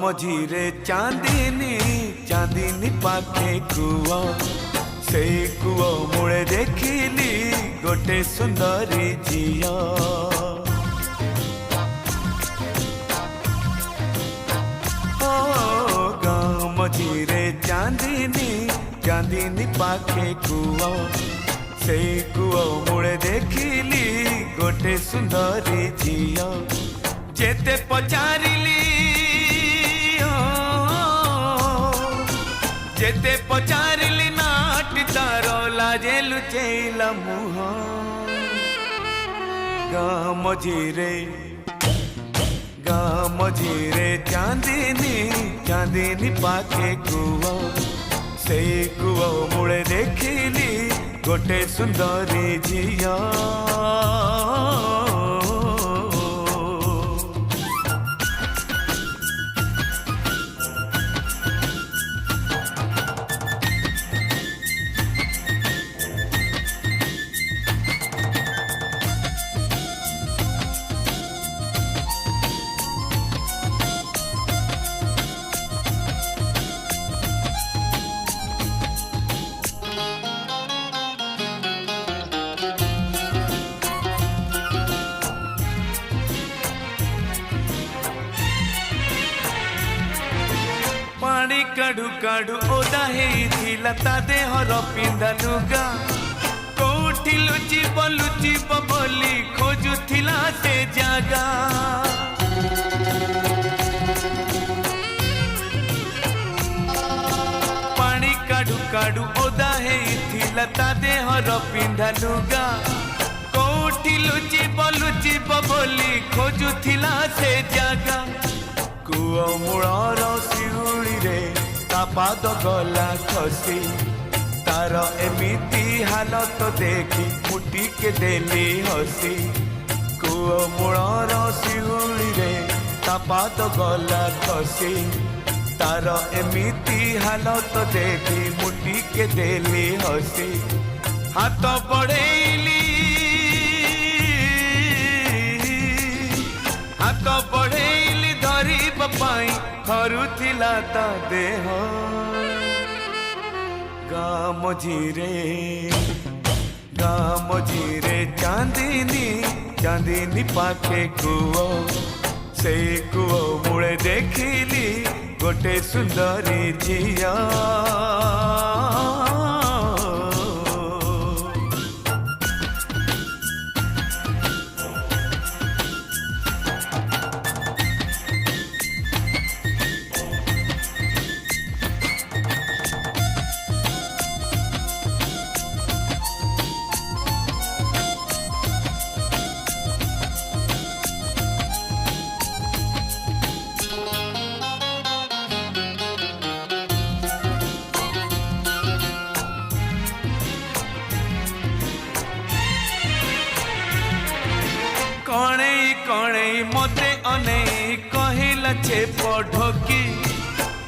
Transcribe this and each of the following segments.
मझीरे चांदनी चांदनी पाखे कुआ से कुआ मुड़े देखिली गोटे सुंदरी झिया गाँव मझीरे चांदनी चांदनी पाखे कुआ से कुआ मुड़े देखिली गोटे सुंदरी झिया जेते पचारिली जेते पचारिली नाटी तारो लाजे लुचैला मुह गाँ मझीरे चांदनी चांदनी पाखे कुआ से कुआ मुड़े देखिली गोटे सुंदरी झिया पानी काढ़ू काढ़ू ओदा हेइथिला ता देहर पिंधा लुगा कोठी लुचिब बोली खोजुथिला से जागा पानी काढ़ू काढ़ू ओदा हेइथिला ता देहर पिंधा लुगा कोठी लुचिब बोली खोजुथिला से जागा कुआ मूलर शिउली रे ता पाद गला खसी तार एमिति हालत देखी मुटी के देली हसी कुआ मूलर शिउली रे ता पाद गला खसी तार एमिति हालत देखी मुटी के देली हसी हाथ बढ़ेली हाथ बढ़ेली धरी पाई थरुथिला ता देह गाँ मझीरे चांदनी चांदनी पाखे कुआ से कुआ मुड़े देखिली गोटे सुंदरी झिया कणे मते अने कहिला छे पढ़की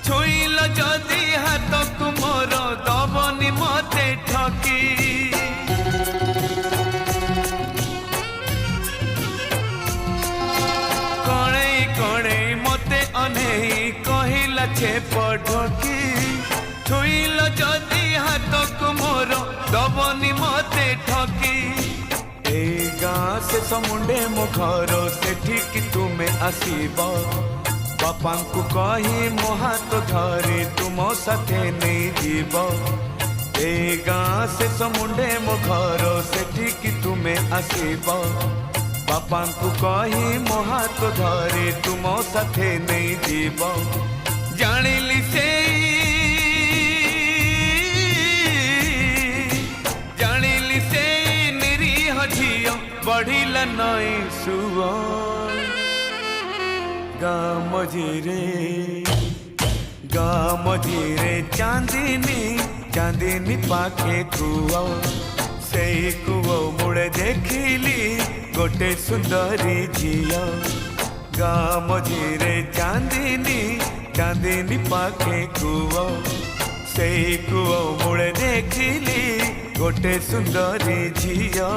छुईल जदि हाथ को मोर दबनी मते ठकी कणे मते अने कहिला छे पढ़की छुईल जदि हाथ को मोर दबनी मते ठकी गाँ से समुंडे मो घर सेठी तुमे आसीब बापा को कही मो हाथ धरी तुम साथे नहीं जीव ए गाँ से समुंडे मो घर सेठी तुमे आसीब बापा को कही मो हाथ धरी तुम साथे नहीं जीव जानिली से बढ़िला नई सुआ गाँ मझीरे चांदनी चांदनी पाखे कुआ से कुआ मुड़े देखिली गोटे सुंदरी झिया गाँ मझीरे चांदनी चांदनी पाखे कुआ से कुआ मुड़े देखिली गोटे सुंदरी झिया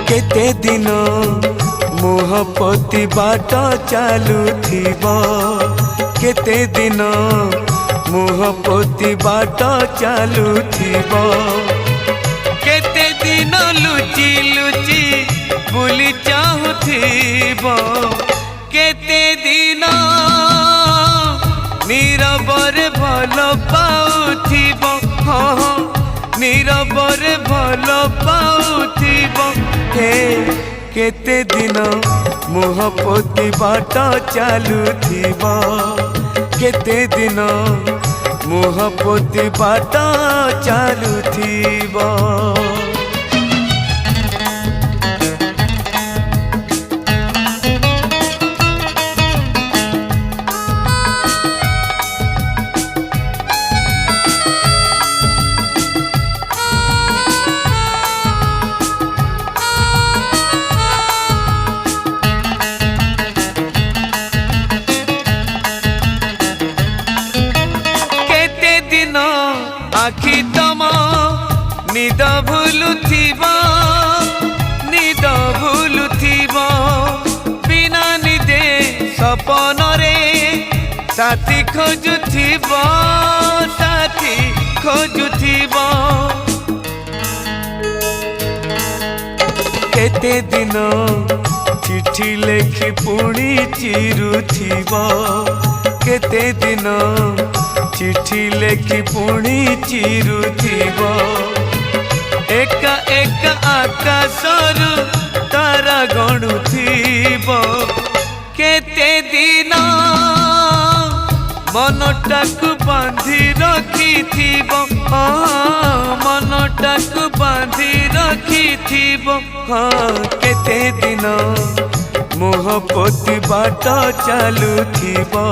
केते दिन मुह पोती बाट चलुथिबो केते दिन मुह पोती बाट चलुथिबो केते दिन लुचि लुचि बुली चाहुथिबो केते दिन नीरबरे भल पाउथिबो नीरबरे भल पाउथिबो हे केते दिन मुह पोती बाट चलुथिबो केते दिन मुह पोती बाट चलुथिबो आखि तम निद भूलुथिबो निद भूलुथिबो बिना निदे सपन रे साथी खोजुथिबो साथी खोजुथिबो केते दिन चिठी लेखि पुणी चिरुथिबो केते दिन चिठी लेखि पुणी चिरुथिबो एका एका आकाशरु तारा गणुथिबो केते दिन मनटाकु बांधी रखिथिबो मनटाकु बांधी रखिथिबो केते दिन मुह पोती बाट चलुथिबो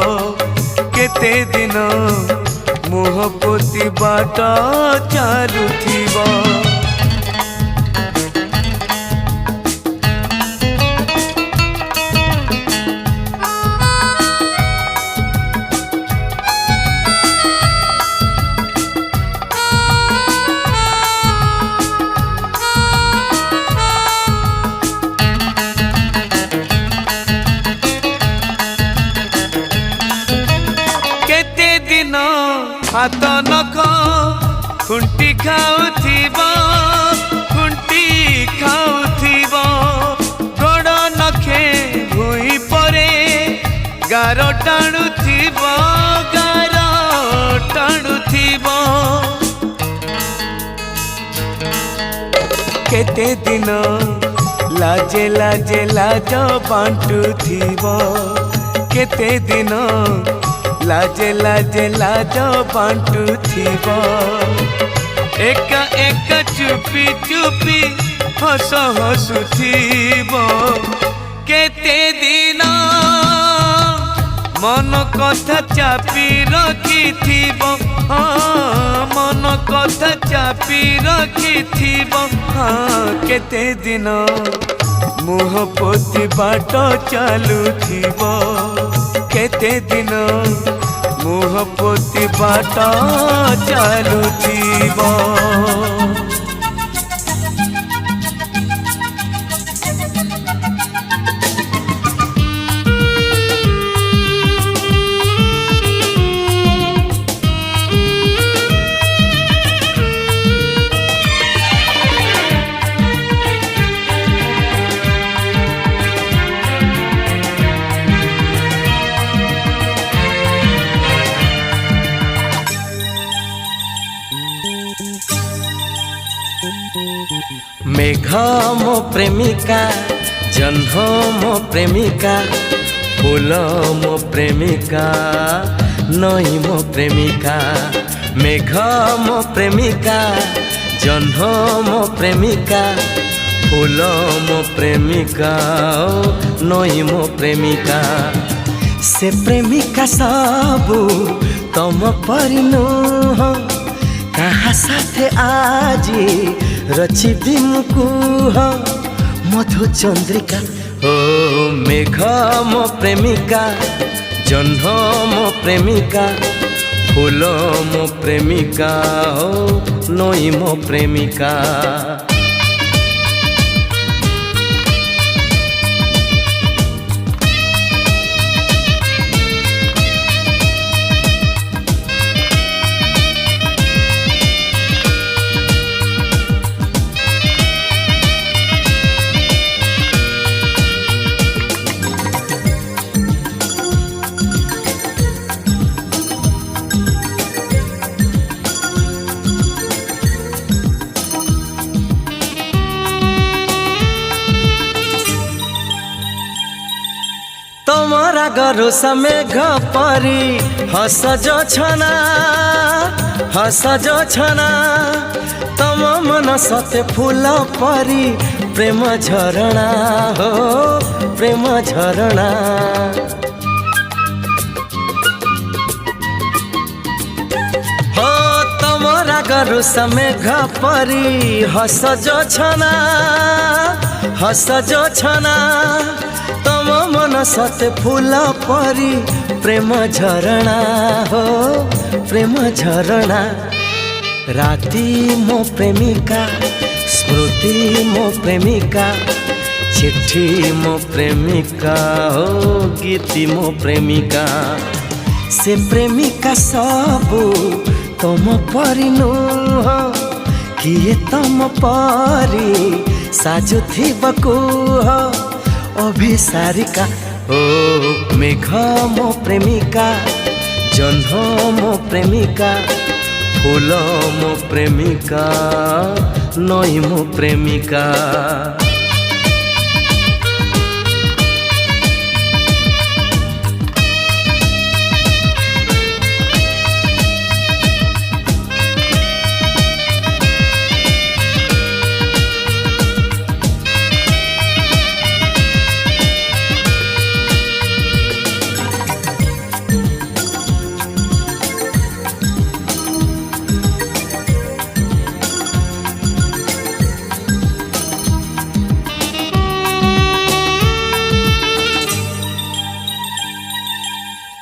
केते दिन मुह पोती बाट चलुथिबो हाथ नख खुंटी खाउथिबो गोड़ नखे भुई परे गार टाणुथिबो केते दिन लाजे लाजे लाज बांटुथिबो केते दिन लाजे लाजे लाज बांटुथिबो एका एका चुपी चुपी हस हसुथिबो केते दिन मन कथा चापी रखिथिबो मन कथा चापी रखिथिबो केते दिन मुह पोती बाट चलुथिबो केते दिन मुह पोती बाट चलुथिबो मेघ मो प्रेमिका जह्न मो प्रेमिका फूल मो प्रेमिका नई मो प्रेमिका मेघ मो प्रेमिका जह्न मो प्रेमिका फूल मो प्रेमिका नई मो प्रेमिका से प्रेमिका सबू तम परिनुह कहा साथे आजी रचिबी मुकुह मधु चंद्रिका ओ मेघ मो प्रेमिका जह्न मो प्रेमिका फूल मो प्रेमिका ओ नई मो प्रेमिका रागरु समेघ परी हस जो छना हस जो छना तम मन सते फूल परी प्रेम झरणा हो प्रेम झरणा हो तम रागरु समेघ परी हस जो छना हस जो छना तम मन सते फूल परी प्रेम झरणा हो प्रेम झरणा राती मो प्रेमिका स्मृति मो प्रेमिका चिट्ठी मो प्रेमिका हो गीति मो प्रेमिका से प्रेमिका सबू तुम परी नुह किए तुम परी साजुथी बकुह अभिसारिका ओ मेघ मो प्रेमिका जह्न मो प्रेमिका फूल मो प्रेमिका नई मो प्रेमिका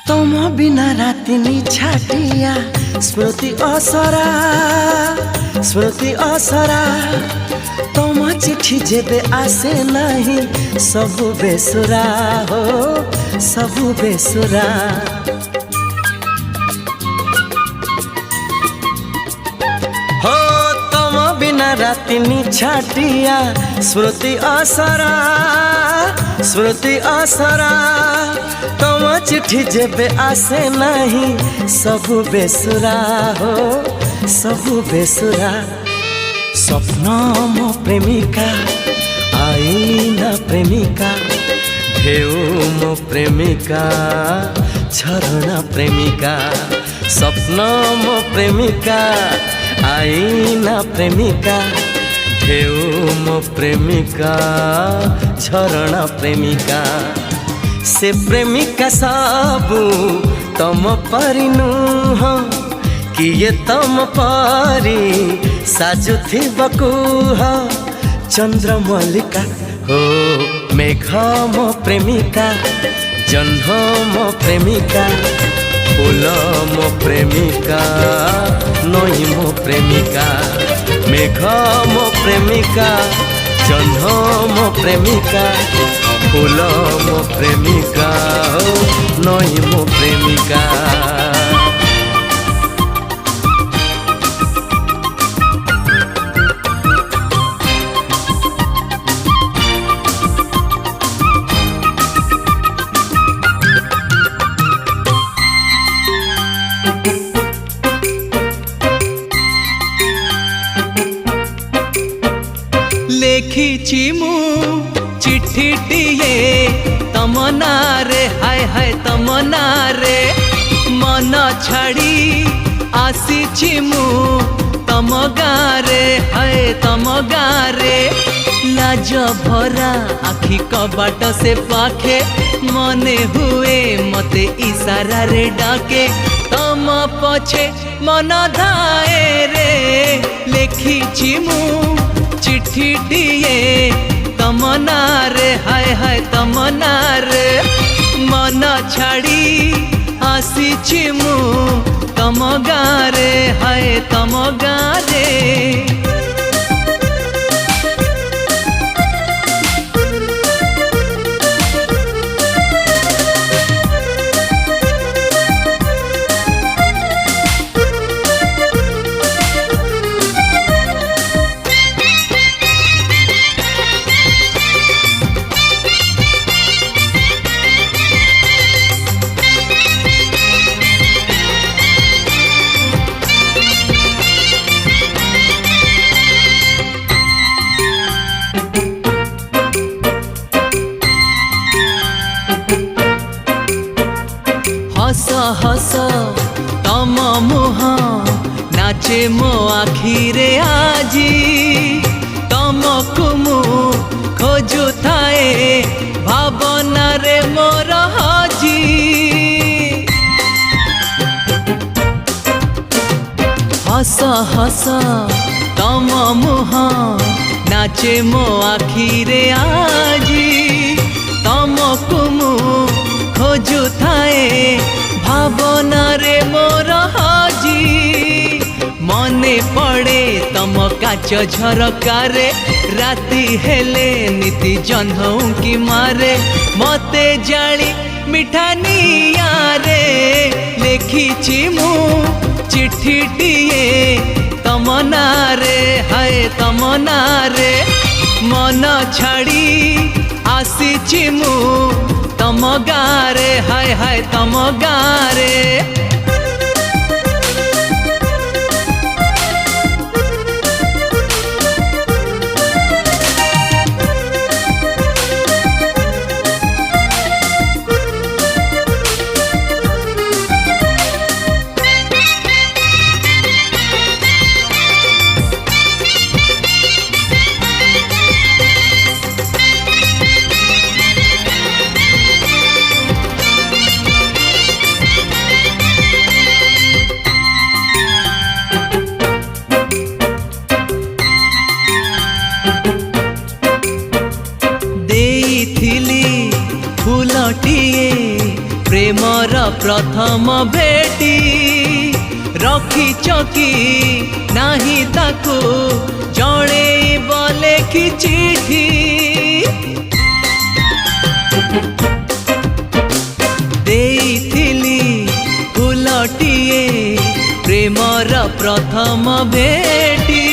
तुम बिना राति छाटिया स्मृति असरा तुम चिट्ठी जेबे आसे नहीं सबु बेसुरा हो सबु बेसुरा हो तुम बिना राति छाटिया स्मृति असरा तुम चिट्ठी जेबे आसे नहीं सबु बेसुरा हो सबु बेसुरा स्वप्न मो प्रेमिका आईना प्रेमिका ढेउ मो प्रेमिका झरणा प्रेमिका स्वप्न मो प्रेमिका आईना प्रेमिका ढेउ मो प्रेमिका झरणा प्रेमिका से प्रेमिका सबू तुम परी नुह किए तुम परी साजुथी बकुह चंद्रमल्लिका हो मेघ मो प्रेमिका जह्न मो प्रेमिका फूल मो प्रेमिका नई मो प्रेमिका मेघ मो प्रेमिका जह्न मो प्रेमिका फूल मो प्रेमिका हो नई मो प्रेमिका लेखिछि मु चिट्ठीटिए तम नारे हाय हाय तम नारे मन छाड़ी आसीछि मु तम गारे हाय तम गारे लाज भरा आखि कबाट से पाखे मने हुए मते इशारा रे डाके तम पछे मन धाए रे लेखिछि मु चिट्ठीटिए तम नारे हाय हाय तम नारे मन छाड़ी आसीछि मु तम गारे हाय तम गारे नाचे मो आखिरे आजी तमको मु खोजु थाए भावना रे मोर हजी हस हस तम मुह नाचे मो आखिरे आजी तमको मु खोजु थाए भावना रे मोर हजी मने पड़े तम काच झरकारे राति हेले नीति जन्हौ की मारे मते जाली मिठानिया रे लेखिछि मु चिठीटिए तम नारे हाय तम नारे मन छाड़ी आसीछि मु तम गारे हाय हाय तम गारे फूलटिए प्रेमर प्रथम भेटी रखी चकी नाही ताको जड़े बोले कि चिठी देइथिली फूलटिए प्रेमर प्रथम भेटी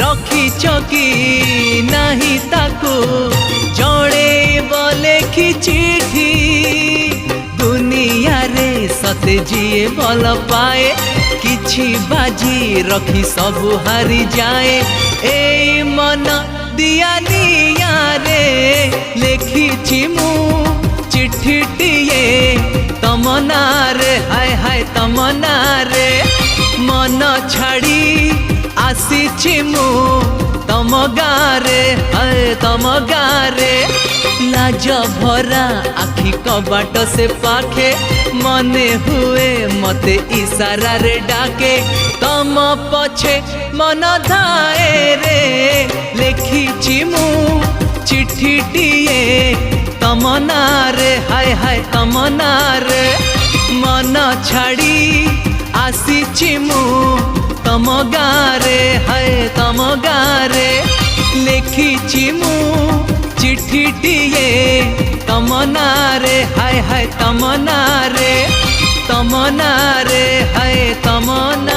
रखी चकी नाही ताको जड़े बोले कि चिठी दुनिया रे सते जिए भल पाए किछि बाजी रखी सबु हारी जाए ए मन दियानिया रे लेखिछि मु चिठीटिए तम नारे हाय हाय तम नारे मन छाड़ी आसीछि मु तम गारे हाय तम गारे लाज भरा आखि कबाट से पाखे मने हुए मते इशारा रे डाके तम पछे मन धाए रे लेखिछि मु चिठीटिए तम नारे हाय हाय तम नारे मन छाड़ी आसीछि मु तम गारे हाय तम गारे लेखिछि मु चिठीटिए तम नारे हाय हाय तम नारे हाय तम नारे